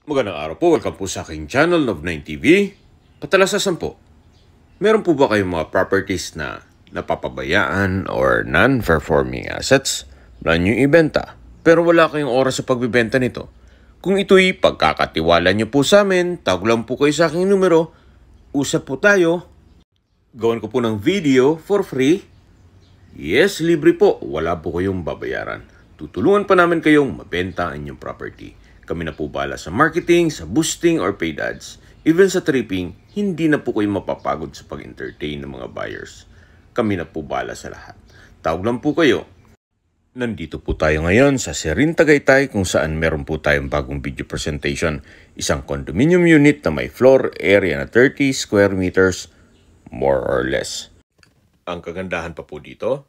Magandang araw po, welcome po sa aking channel, Love9TV. Katalasasan po, meron po ba kayong mga properties na napapabayaan or non-performing assets na inyong ibenta pero wala kayong oras sa pagbibenta nito? Kung ito'y pagkakatiwala nyo po sa amin, tawag lang po kayo sa aking numero, usap po tayo, gawan ko po ng video for free. Yes, libre po, wala po kayong babayaran. Tutulungan pa namin kayong mabenta ang inyong property. Kami na po bahala sa marketing, sa boosting or paid ads. Even sa tripping, hindi na po kayo mapapagod sa pag-entertain ng mga buyers. Kami na po bahala sa lahat. Tawag lang po kayo. Nandito po tayo ngayon sa Serin Tagaytay kung saan meron po tayong bagong video presentation. Isang condominium unit na may floor area na 30 square meters more or less. Ang kagandahan pa po dito,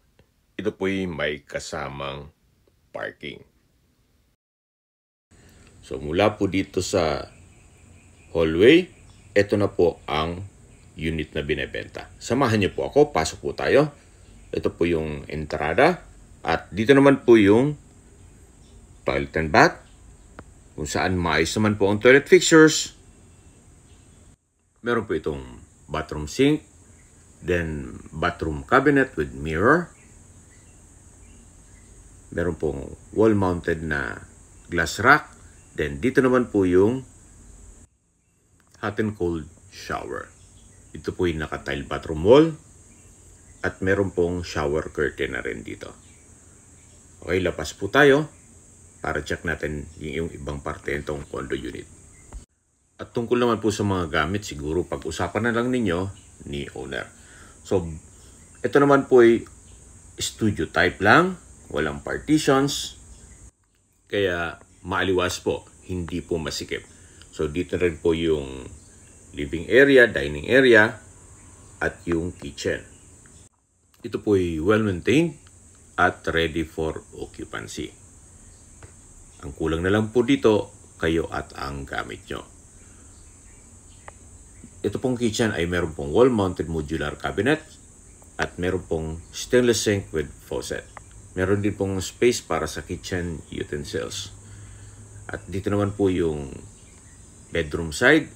ito po'y may kasamang parking. So mula po dito sa hallway, ito na po ang unit na binebenta. Samahan niyo po ako, pasok po tayo. Ito po yung entrada at dito naman po yung toilet and bath kung saan maayos naman po ang toilet fixtures. Meron po itong bathroom sink, then bathroom cabinet with mirror. Meron pong wall-mounted na glass rack. Then, dito naman po yung hot and cold shower. Ito po yung naka-tile bathroom wall. At meron pong shower curtain na rin dito. Okay, lapas po tayo para check natin yung ibang parte nitong condo unit. At tungkol naman po sa mga gamit, siguro pag-usapan na lang ninyo ni owner. So, ito naman po ay studio type lang. Walang partitions. Kaya maaliwas po, hindi po masikip. So dito rin po yung living area, dining area, at yung kitchen. Ito po ay well-maintained at ready for occupancy. Ang kulang na lang po dito, kayo at ang gamit nyo. Ito pong kitchen ay meron pong wall-mounted modular cabinet at meron pong stainless sink with faucet. Meron din pong space para sa kitchen utensils. At dito naman po yung bedroom side.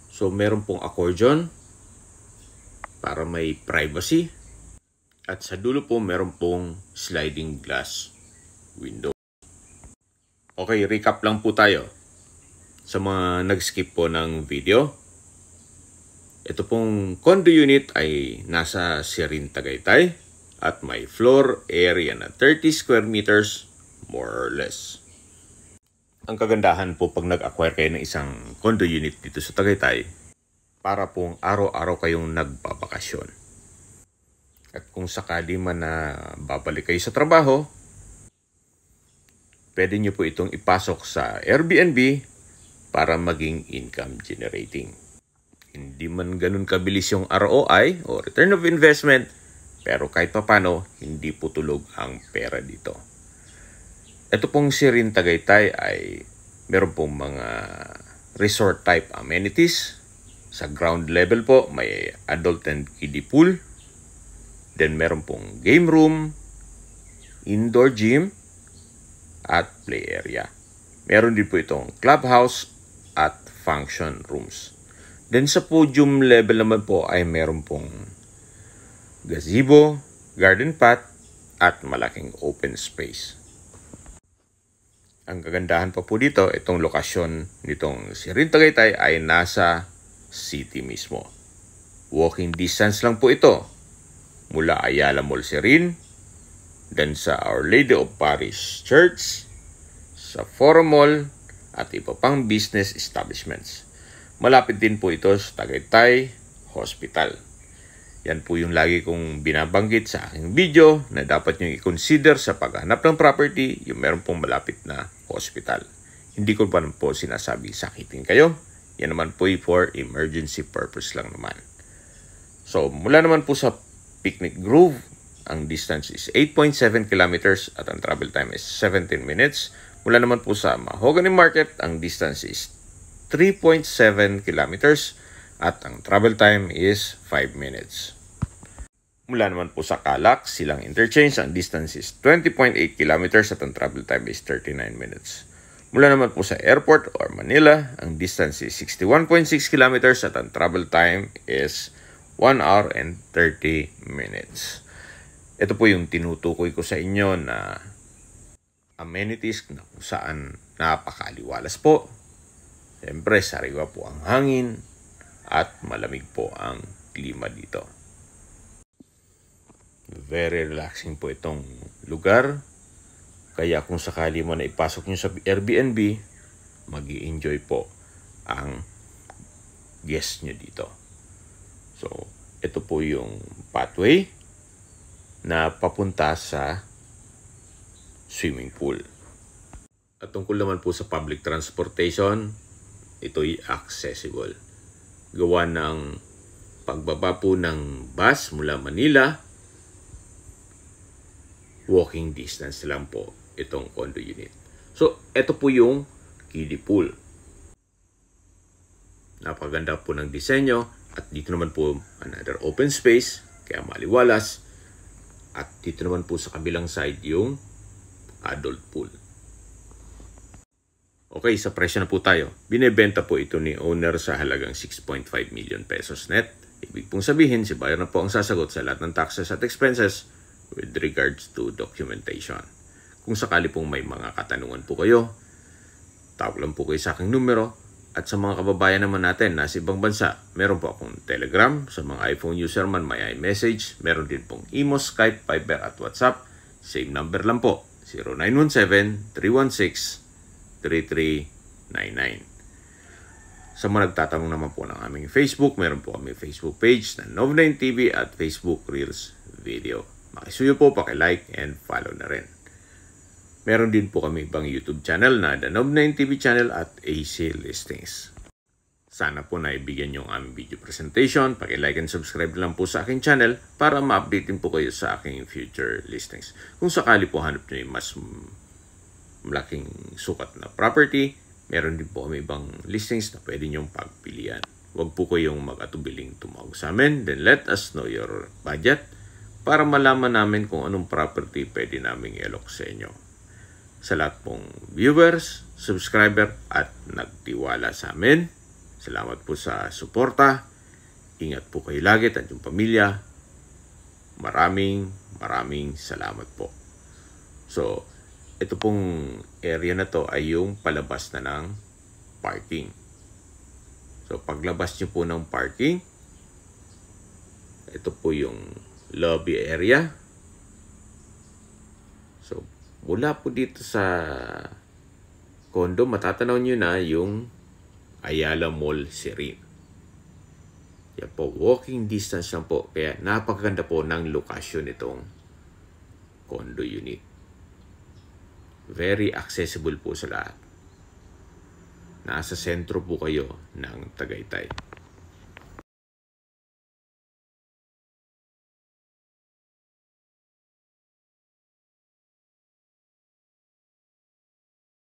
So meron pong accordion para may privacy. At sa dulo po meron pong sliding glass window. Okay, recap lang po tayo. Sa mga nag-skip po ng video, ito pong condo unit ay nasa Serin Tagaytay at may floor area na 30 square meters more or less. Ang kagandahan po pag nag-acquire kayo ng isang condo unit dito sa Tagaytay, para pong araw-araw kayong nagbabakasyon. At kung sakali man na babalik kayo sa trabaho, pwede nyo po itong ipasok sa Airbnb para maging income generating. Hindi man ganun kabilis yung ROI o return of investment, pero kahit papano, hindi po tulog ang pera dito. Ito pong Serin Tagaytay ay meron pong mga resort type amenities. Sa ground level po, may adult and kiddie pool. Then meron pong game room, indoor gym, at play area. Meron din po itong clubhouse at function rooms. Then sa podium level naman po ay meron pong gazebo, garden path, at malaking open space. Ang kagandahan pa po dito, itong lokasyon nitong Serin Tagaytay ay nasa city mismo. Walking distance lang po ito mula Ayala Mall Serin, then sa Our Lady of Paris Church, sa Forum Mall, at iba pang business establishments. Malapit din po ito sa Tagaytay Hospital. Yan po yung lagi kong binabanggit sa aking video na dapat nyo i-consider sa paghanap ng property, yung meron pong malapit na hospital. Hindi ko pa po sinasabi sakitin kayo. Yan naman po for emergency purpose lang naman. So mula naman po sa Picnic Grove, ang distance is 8.7 kilometers at ang travel time is 17 minutes. Mula naman po sa Mahogany Market, ang distance is 3.7 kilometers at ang travel time is 5 minutes. Mula naman po sa Calac, Silang Interchange, ang distance is 20.8 kilometers at ang travel time is 39 minutes. Mula naman po sa airport or Manila, ang distance is 61.6 kilometers at ang travel time is 1 hour and 30 minutes. Ito po yung tinutukoy ko sa inyo na amenities na kung saan napakaliwalas po. Siyempre, sariwa po ang hangin at malamig po ang klima dito. Very relaxing po itong lugar. Kaya kung sakali mo na ipasok nyo sa Airbnb, mag-i-enjoy po ang guest nyo dito. So, ito po yung pathway na papunta sa swimming pool. At tungkol naman po sa public transportation, ito'y accessible. Gawa ng pagbaba po ng bus mula Manila, walking distance lang po itong condo unit. So, ito po yung kiddie pool. Napaganda po ng disenyo at dito naman po another open space, kaya maliwalas. At dito naman po sa kabilang side yung adult pool. Okay, sa presyo na po tayo. Binebenta po ito ni owner sa halagang 6.5 million pesos net. Ibig pong sabihin, si buyer na po ang sasagot sa lahat ng taxes at expenses with regards to documentation. Kung sakali pong may mga katanungan po kayo, tawag lang po kayo sa aking numero. At sa mga kababayan naman natin na sa ibang bansa, meron po akong Telegram. Sa mga iPhone user man, may iMessage. Meron din pong Imo, Skype, Viber at WhatsApp. Same number lang po, 0917-316-3399. Sa mga nagtatanong naman po ng aming Facebook, meron po kami Facebook page na Nov9 TV at Facebook Reels Video. Makisuyo po, pakilike and follow na rin. Meron din po kami ibang YouTube channel na The Nov9 TV channel at AC Listings. Sana po naibigyan nyo ang aming video presentation. Pakilike and subscribe lang po sa aking channel para ma-update din po kayo sa aking future listings. Kung sakali po hanap nyo yung mas malaking sukat na property, meron din po kami ibang listings na pwede nyong pagpilian. Huwag po kayong mag-atubiling tumawag sa amin. Then let us know your budget para malaman namin kung anong property pwede naming i-alok sa inyo. Sa lahat pong viewers, subscriber at nagtiwala sa amin, salamat po sa suporta. Ingat po kayo lagi at yung pamilya. Maraming salamat po. So, ito pong area na to ay yung palabas na ng parking. So, paglabas nyo po ng parking, ito po yung lobby area. So, mula po dito sa condo, matatanaw nyo na yung Ayala Mall Serene. Yan po, walking distance lang po. Kaya napakaganda po ng lokasyon itong condo unit. Very accessible po sa lahat. Nasa sentro po kayo ng Tagaytay.